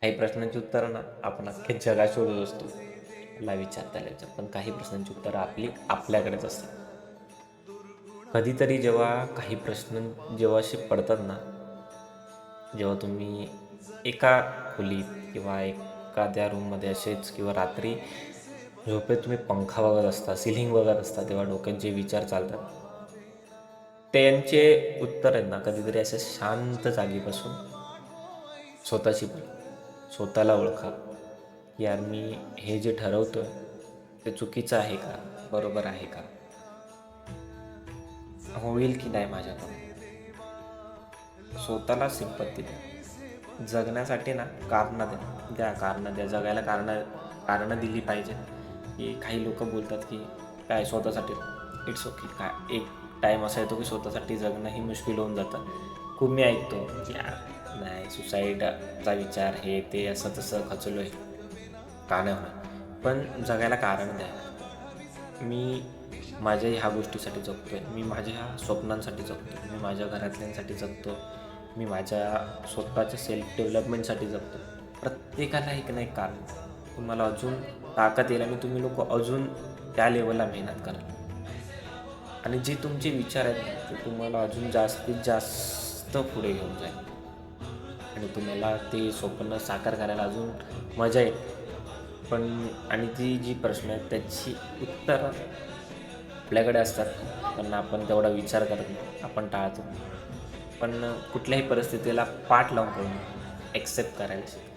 काही प्रश्नांची उत्तरं ना आपण अख्ख्या जगात शोधत असतो मला विचारता यायचं, पण काही प्रश्नांची उत्तरं आपल्याकडेच असतात. कधीतरी जेव्हा काही प्रश्न जेव्हा असे पडतात ना, जेव्हा तुम्ही एका खोलीत किंवा एखाद्या रूममध्ये असेच किंवा रात्री झोपेत तुम्ही पंखा बघत असता, सिलिंग बघत असता, तेव्हा डोक्यात जे विचार चालतात त्यांचे उत्तर आहेत ना, कधीतरी अशा शांत जागी बसून स्वतःशी बोला, स्वतःला ओळखा. यार मी हे जे ठरवतोय ते चुकीचं आहे का, बरोबर आहे का, होईल की नाही माझ्याकडून. स्वतःला सिंपत्ती द्या. जगण्यासाठी ना कारणं द्या, जगायला कारणं दिली पाहिजेत. की काही लोक बोलतात की काय स्वतःसाठी इट्स ओके, काय एक टाईम असा येतो की स्वतःसाठी जगणंही मुश्किल होऊन जातं. खूप मी ऐकतो की यार नाही, सुसाईडचा विचार हे ते असं तसं खचलो आहे, का नाही होणार. पण जगायला कारण द्या. मी माझ्या ह्या गोष्टीसाठी जगतो आहे, मी माझ्या स्वप्नांसाठी जगतो, मी माझ्या घरातल्यांसाठी जगतो, मी माझ्या स्वतःच्या सेल्फ डेव्हलपमेंटसाठी जगतो. प्रत्येकाला एक ना एक कारण. तुम्हाला अजून ताकद येईल आणि तुम्ही लोक अजून त्या लेवलला मेहनत कराल. आणि जे तुमचे विचार आहेत ते तुम्हाला अजून जास्तीत जास्त पुढे घेऊन जाईल आणि तुम्हाला ते स्वप्न साकार करायला अजून मजा येईल. पण आणि ती जी प्रश्न आहेत त्याची उत्तरं आपल्याकडे असतात, पण आपण तेवढा विचार करत नाही, आपण टाळतो. पण कुठल्याही परिस्थितीला पाठ लावून करून एक्सेप्ट करायला शिका.